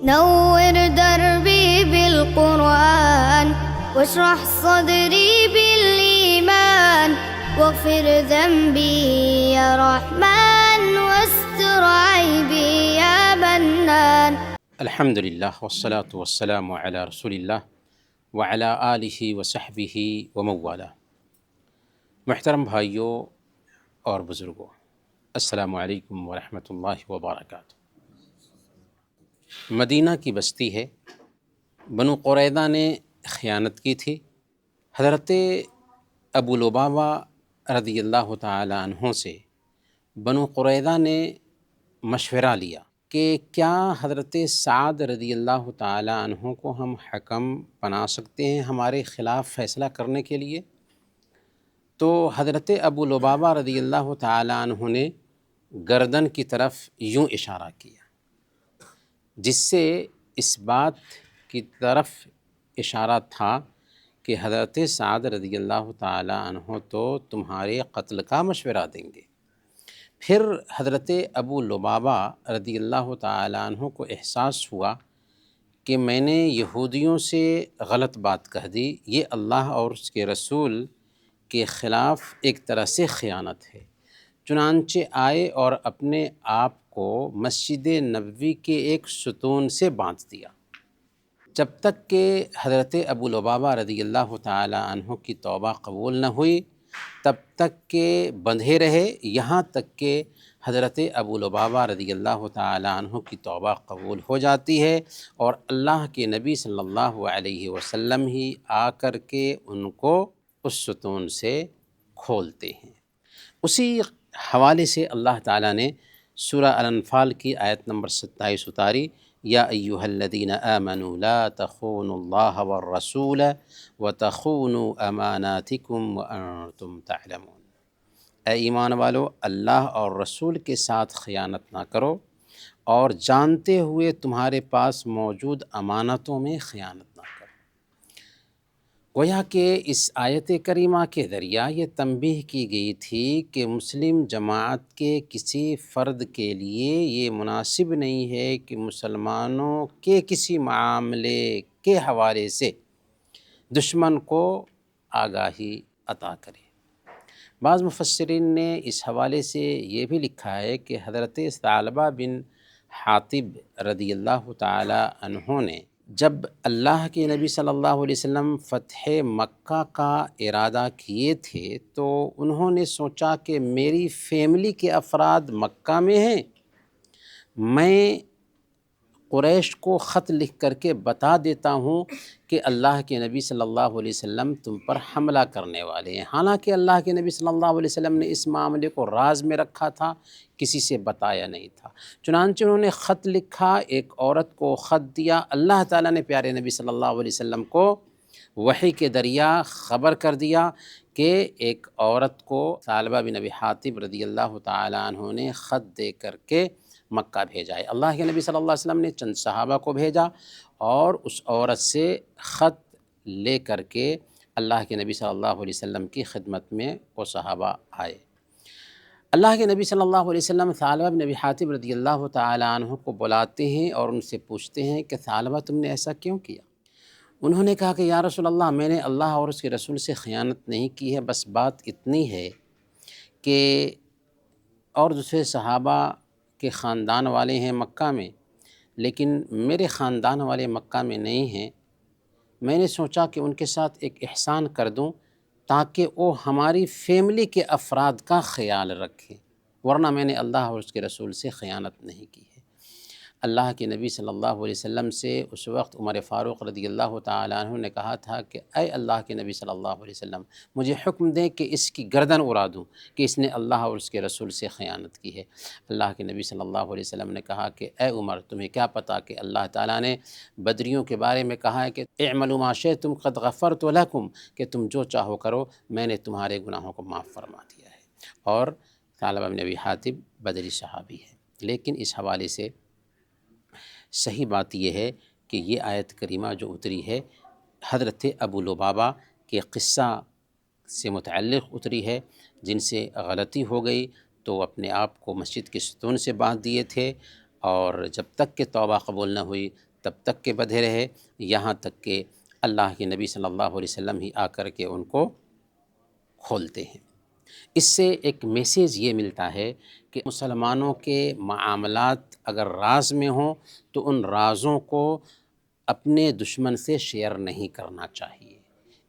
نور دربي بالقرآن واشرح صدري بالإيمان واغفر ذنبي يا رحمن واستر عيبي يا منان. الحمد للہ والصلاة والسلام علی رسول اللہ وعلی آلہ وصحبہ ومن والہ۔ محترم بھائیوں اور بزرگوں، السلام علیکم ورحمۃ اللہ وبرکاتہ۔ مدینہ کی بستی ہے، بنو قریظہ نے خیانت کی تھی۔ حضرت ابو لبابہ رضی اللہ تعالی عنہ سے بنو قریظہ نے مشورہ لیا کہ کیا حضرت سعد رضی اللہ تعالی عنہ کو ہم حکم بنا سکتے ہیں ہمارے خلاف فیصلہ کرنے کے لیے؟ تو حضرت ابو لبابہ رضی اللہ تعالی عنہ نے گردن کی طرف یوں اشارہ کیا، جس سے اس بات کی طرف اشارہ تھا کہ حضرت سعد رضی اللہ تعالی عنہ تو تمہارے قتل کا مشورہ دیں گے۔ پھر حضرت ابو لبابہ رضی اللہ تعالی عنہ کو احساس ہوا کہ میں نے یہودیوں سے غلط بات کہہ دی، یہ اللہ اور اس کے رسول کے خلاف ایک طرح سے خیانت ہے۔ چنانچہ آئے اور اپنے آپ کو مسجد نبوی کے ایک ستون سے باندھ دیا۔ جب تک کہ حضرت ابو لبابہ رضی اللہ تعالی عنہ کی توبہ قبول نہ ہوئی تب تک کہ بندھے رہے، یہاں تک کہ حضرت ابو لبابہ رضی اللہ تعالی عنہ کی توبہ قبول ہو جاتی ہے اور اللہ کے نبی صلی اللہ علیہ وسلم ہی آ کر کے ان کو اس ستون سے کھولتے ہیں۔ اسی حوالے سے اللہ تعالیٰ نے سورہ الانفال کی آیت نمبر 27 اتاری، یا ایہا الذین آمنوا لا تخونوا اللہ والرسول وتخونوا اماناتکم وانتم تعلمون۔ اے ایمان والو، اللہ اور رسول کے ساتھ خیانت نہ کرو اور جانتے ہوئے تمہارے پاس موجود امانتوں میں خیانت نہ کرو۔ گویا کہ اس آیت کریمہ کے ذریعہ یہ تنبیہ کی گئی تھی کہ مسلم جماعت کے کسی فرد کے لیے یہ مناسب نہیں ہے کہ مسلمانوں کے کسی معاملے کے حوالے سے دشمن کو آگاہی عطا کرے۔ بعض مفسرین نے اس حوالے سے یہ بھی لکھا ہے کہ حضرت ثعلبہ بن حاطب رضی اللہ تعالی عنہ نے جب اللہ کے نبی صلی اللہ علیہ وسلم فتح مکہ کا ارادہ کیے تھے تو انہوں نے سوچا کہ میری فیملی کے افراد مکہ میں ہیں، میں قریش کو خط لکھ کر کے بتا دیتا ہوں کہ اللہ کے نبی صلی اللہ علیہ وسلم تم پر حملہ کرنے والے ہیں۔ حالانکہ اللہ کے نبی صلی اللہ علیہ وسلم نے اس معاملے کو راز میں رکھا تھا، کسی سے بتایا نہیں تھا۔ چنانچہ انہوں نے خط لکھا، ایک عورت کو خط دیا۔ اللہ تعالیٰ نے پیارے نبی صلی اللہ علیہ وسلم کو وحی کے ذریعہ خبر کر دیا کہ ایک عورت کو ثعلبہ بن ابی حاطب رضی اللہ تعالیٰ عنہ نے خط دے کر کے مکہ بھیجا ہے۔ اللہ کے نبی صلی اللہ علیہ وسلم نے چند صحابہ کو بھیجا اور اس عورت سے خط لے کر کے اللہ کے نبی صلی اللہ علیہ وسلم کی خدمت میں وہ صحابہ آئے۔ اللہ کے نبی صلی اللہ علیہ وسلم ثعلبہ بن ابی حاطب رضی اللہ تعالی عنہ کو بلاتے ہیں اور ان سے پوچھتے ہیں کہ ثعلبہ تم نے ایسا کیوں کیا؟ انہوں نے کہا کہ یا رسول اللہ، میں نے اللہ اور اس کے رسول سے خیانت نہیں کی ہے، بس بات اتنی ہے کہ اور دوسرے صحابہ کے خاندان والے ہیں مکہ میں، لیکن میرے خاندان والے مکہ میں نہیں ہیں، میں نے سوچا کہ ان کے ساتھ ایک احسان کر دوں تاکہ وہ ہماری فیملی کے افراد کا خیال رکھیں، ورنہ میں نے اللہ اور اس کے رسول سے خیانت نہیں کی ہے۔ اللہ کے نبی صلی اللہ علیہ وسلم سے اس وقت عمر فاروق رضی اللہ تعالیٰ عنہ نے کہا تھا کہ اے اللہ کے نبی صلی اللہ علیہ وسلم، مجھے حکم دیں کہ اس کی گردن اڑا دوں کہ اس نے اللہ اور اس کے رسول سے خیانت کی ہے۔ اللہ کے نبی صلی اللہ علیہ وسلم نے کہا کہ اے عمر، تمہیں کیا پتہ کہ اللہ تعالیٰ نے بدریوں کے بارے میں کہا ہے کہ اعملوا ما شئتم قد غفرت لکم، کہ تم جو چاہو کرو، میں نے تمہارے گناہوں کو معاف فرما دیا ہے۔ اور ثعلبہ بن ابی حاطب بدری صحابی ہے۔ لیکن اس حوالے سے صحیح بات یہ ہے کہ یہ آیت کریمہ جو اتری ہے حضرت ابو لبابہ کے قصہ سے متعلق اتری ہے، جن سے غلطی ہو گئی تو اپنے آپ کو مسجد کے ستون سے باندھ دیے تھے، اور جب تک کہ توبہ قبول نہ ہوئی تب تک کہ بدھے رہے یہاں تک کہ اللہ کے نبی صلی اللہ علیہ وسلم ہی آ کر کے ان کو کھولتے ہیں۔ اس سے ایک میسیج یہ ملتا ہے کہ مسلمانوں کے معاملات اگر راز میں ہوں تو ان رازوں کو اپنے دشمن سے شیئر نہیں کرنا چاہیے۔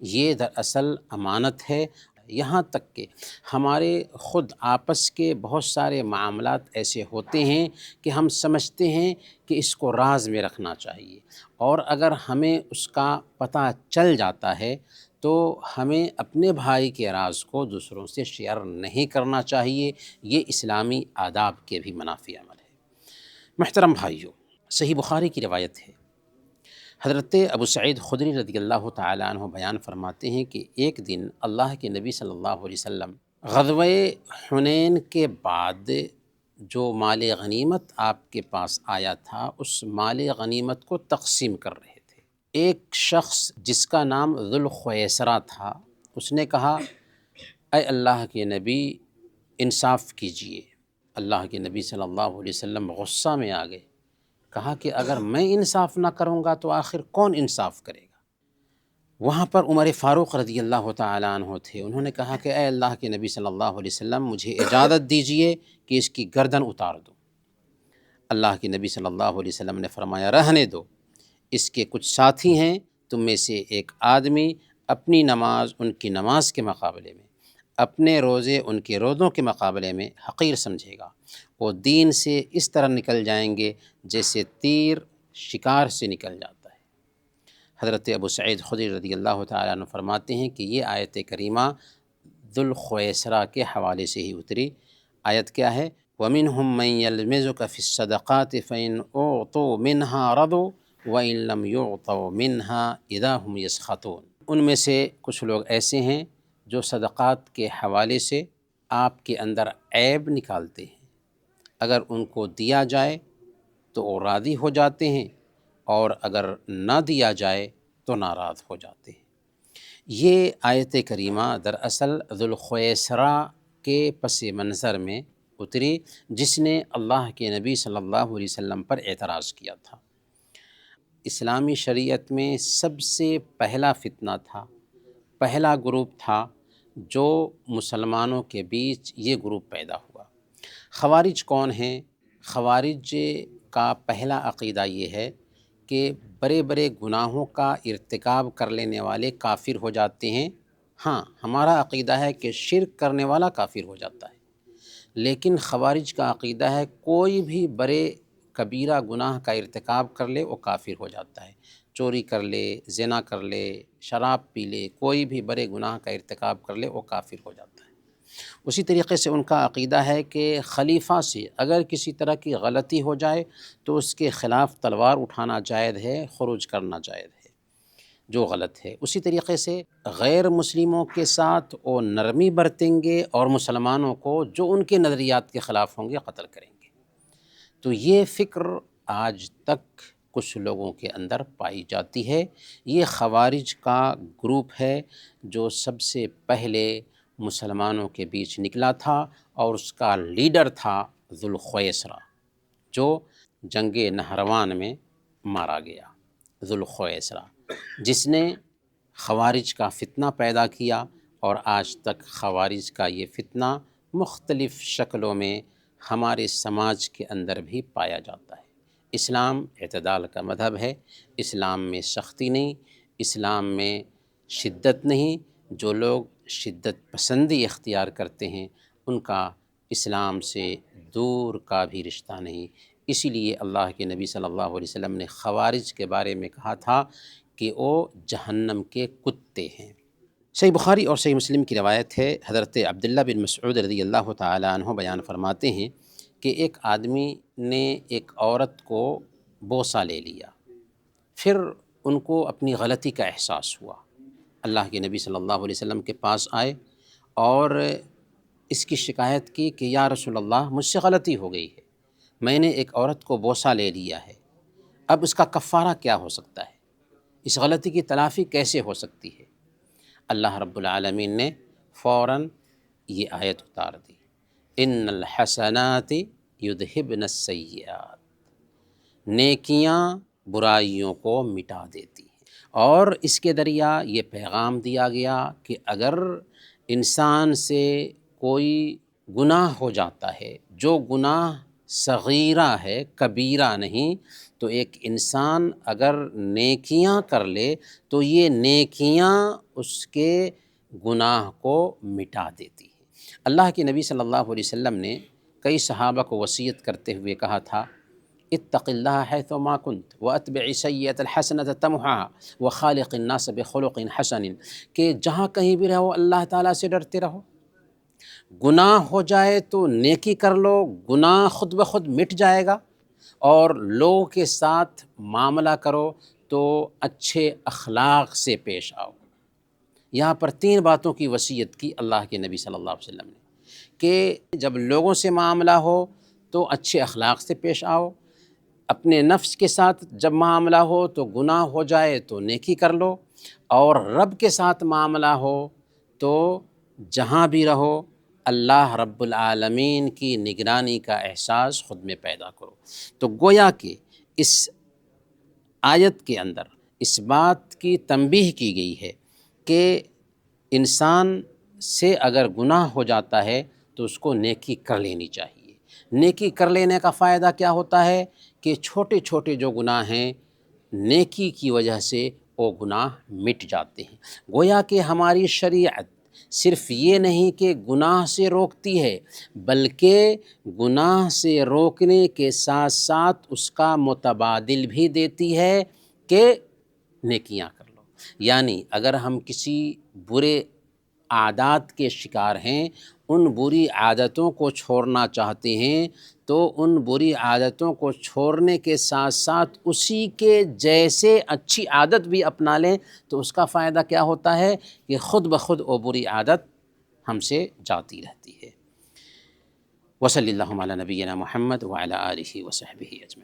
یہ دراصل امانت ہے۔ یہاں تک کہ ہمارے خود آپس کے بہت سارے معاملات ایسے ہوتے ہیں کہ ہم سمجھتے ہیں کہ اس کو راز میں رکھنا چاہیے، اور اگر ہمیں اس کا پتہ چل جاتا ہے تو ہمیں اپنے بھائی کے راز کو دوسروں سے شیئر نہیں کرنا چاہیے۔ یہ اسلامی آداب کے بھی منافی عمل ہے۔ محترم بھائیو، صحیح بخاری کی روایت ہے، حضرت ابو سعید خدری رضی اللہ تعالیٰ عنہ بیان فرماتے ہیں کہ ایک دن اللہ کے نبی صلی اللہ علیہ وسلم غزوہ حنین کے بعد جو مال غنیمت آپ کے پاس آیا تھا اس مال غنیمت کو تقسیم کر رہے تھے۔ ایک شخص جس کا نام ذوالخویسرہ تھا، اس نے کہا اے اللہ کے نبی انصاف کیجئے۔ اللہ کے نبی صلی اللہ علیہ وسلم غصہ میں آ گئے، کہا کہ اگر میں انصاف نہ کروں گا تو آخر کون انصاف کرے گا؟ وہاں پر عمر فاروق رضی اللہ تعالیٰ عنہ تھے، انہوں نے کہا کہ اے اللہ کے نبی صلی اللہ علیہ وسلم مجھے اجازت دیجئے کہ اس کی گردن اتار دوں۔ اللہ کے نبی صلی اللہ علیہ وسلم نے فرمایا رہنے دو، اس کے کچھ ساتھی ہیں، تم میں سے ایک آدمی اپنی نماز ان کی نماز کے مقابلے میں، اپنے روزے ان کے روزوں کے مقابلے میں حقیر سمجھے گا، وہ دین سے اس طرح نکل جائیں گے جیسے تیر شکار سے نکل جاتا ہے۔ حضرت ابو سعید خدری رضی اللہ تعالیٰ عنہ فرماتے ہیں کہ یہ آیت کریمہ ذوالخویسرہ کے حوالے سے ہی اتری۔ آیت کیا ہے؟ وَمِنْهُمْ مَنْ يَلْمِزُكَ فِي الصَّدَقَاتِ فَإِنْ أُعْطُوا مِنْهَا رَضُوا وَإِنْ لَمْ يُعْطَوْا مِنْهَا إِذَا هُمْ يَسْخَطُونَ۔ ان میں سے کچھ لوگ ایسے ہیں جو صدقات کے حوالے سے آپ کے اندر عیب نکالتے ہیں، اگر ان کو دیا جائے تو وہ راضی ہو جاتے ہیں، اور اگر نہ دیا جائے تو ناراض ہو جاتے ہیں۔ یہ آیت کریمہ دراصل ذوالخویسرہ کے پس منظر میں اتری، جس نے اللہ کے نبی صلی اللہ علیہ وسلم پر اعتراض کیا تھا۔ اسلامی شریعت میں سب سے پہلا فتنہ تھا، پہلا گروپ تھا جو مسلمانوں کے بیچ یہ گروپ پیدا ہوا۔ خوارج کون ہیں؟ خوارج کا پہلا عقیدہ یہ ہے کہ بڑے بڑے گناہوں کا ارتکاب کر لینے والے کافر ہو جاتے ہیں۔ ہاں، ہمارا عقیدہ ہے کہ شرک کرنے والا کافر ہو جاتا ہے، لیکن خوارج کا عقیدہ ہے کوئی بھی بڑے کبیرہ گناہ کا ارتکاب کر لے وہ کافر ہو جاتا ہے، چوری کر لے، زنا کر لے، شراب پی لے، کوئی بھی بڑے گناہ کا ارتکاب کر لے وہ کافر ہو جاتا ہے۔ اسی طریقے سے ان کا عقیدہ ہے کہ خلیفہ سے اگر کسی طرح کی غلطی ہو جائے تو اس کے خلاف تلوار اٹھانا جائز ہے، خروج کرنا جائز ہے جو غلط ہے۔ اسی طریقے سے غیر مسلموں کے ساتھ وہ نرمی برتیں گے، اور مسلمانوں کو جو ان کے نظریات کے خلاف ہوں گے قتل کریں گے۔ تو یہ فکر آج تک کچھ لوگوں کے اندر پائی جاتی ہے۔ یہ خوارج کا گروپ ہے جو سب سے پہلے مسلمانوں کے بیچ نکلا تھا، اور اس کا لیڈر تھا ذوالخویسرہ، جو جنگ نہروان میں مارا گیا۔ ذوالخویسرہ جس نے خوارج کا فتنہ پیدا کیا، اور آج تک خوارج کا یہ فتنہ مختلف شکلوں میں ہمارے سماج کے اندر بھی پایا جاتا ہے۔ اسلام اعتدال کا مذہب ہے، اسلام میں سختی نہیں، اسلام میں شدت نہیں۔ جو لوگ شدت پسندی اختیار کرتے ہیں ان کا اسلام سے دور کا بھی رشتہ نہیں۔ اسی لیے اللہ کے نبی صلی اللہ علیہ وسلم نے خوارج کے بارے میں کہا تھا کہ وہ جہنم کے کتے ہیں۔ صحیح بخاری اور صحیح مسلم کی روایت ہے، حضرت عبداللہ بن مسعود رضی اللہ تعالیٰ عنہ بیان فرماتے ہیں کہ ایک آدمی نے ایک عورت کو بوسہ لے لیا، پھر ان کو اپنی غلطی کا احساس ہوا، اللہ کے نبی صلی اللہ علیہ وسلم کے پاس آئے اور اس کی شکایت کی کہ یا رسول اللہ مجھ سے غلطی ہو گئی ہے، میں نے ایک عورت کو بوسہ لے لیا ہے، اب اس کا کفارہ کیا ہو سکتا ہے، اس غلطی کی تلافی کیسے ہو سکتی ہے؟ اللہ رب العالمین نے فوراً یہ آیت اتار دی، ان الحسنات یذہبن السیئات، نیکیاں برائیوں کو مٹا دیتی ہیں۔ اور اس کے ذریعہ یہ پیغام دیا گیا کہ اگر انسان سے کوئی گناہ ہو جاتا ہے، جو گناہ صغیرہ ہے، کبیرہ نہیں، تو ایک انسان اگر نیکیاں کر لے تو یہ نیکیاں اس کے گناہ کو مٹا دیتی ہیں۔ اللہ کے نبی صلی اللہ علیہ وسلم نے کئی صحابہ کو وصیت کرتے ہوئے کہا تھا، اتق اللہ حیث ما کنت واتبع السیئۃ الحسنۃ تمحها وخالق الناس بخلق حسن، کہ جہاں کہیں بھی رہو اللہ تعالیٰ سے ڈرتے رہو، گناہ ہو جائے تو نیکی کر لو، گناہ خود بخود مٹ جائے گا، اور لوگوں کے ساتھ معاملہ کرو تو اچھے اخلاق سے پیش آؤ۔ یہاں پر 3 باتوں کی وصیت کی اللہ کے نبی صلی اللہ علیہ وسلم نے، کہ جب لوگوں سے معاملہ ہو تو اچھے اخلاق سے پیش آؤ، اپنے نفس کے ساتھ جب معاملہ ہو تو گناہ ہو جائے تو نیکی کر لو، اور رب کے ساتھ معاملہ ہو تو جہاں بھی رہو اللہ رب العالمین کی نگرانی کا احساس خود میں پیدا کرو۔ تو گویا کہ اس آیت کے اندر اس بات کی تنبیہ کی گئی ہے کہ انسان سے اگر گناہ ہو جاتا ہے تو اس کو نیکی کر لینی چاہیے۔ نیکی کر لینے کا فائدہ کیا ہوتا ہے کہ چھوٹے چھوٹے جو گناہ ہیں نیکی کی وجہ سے وہ گناہ مٹ جاتے ہیں۔ گویا کہ ہماری شریعت صرف یہ نہیں کہ گناہ سے روکتی ہے، بلکہ گناہ سے روکنے کے ساتھ ساتھ اس کا متبادل بھی دیتی ہے کہ نیکیاں کر لو۔ یعنی اگر ہم کسی برے عادات کے شکار ہیں، ان بری عادتوں کو چھوڑنا چاہتے ہیں، تو ان بری عادتوں کو چھوڑنے کے ساتھ ساتھ اسی کے جیسے اچھی عادت بھی اپنا لیں تو اس کا فائدہ کیا ہوتا ہے کہ خود بخود وہ بری عادت ہم سے جاتی رہتی ہے۔ وصلی اللہ علی نبینا محمد وعلی آلہ وصحبہ اجمعین۔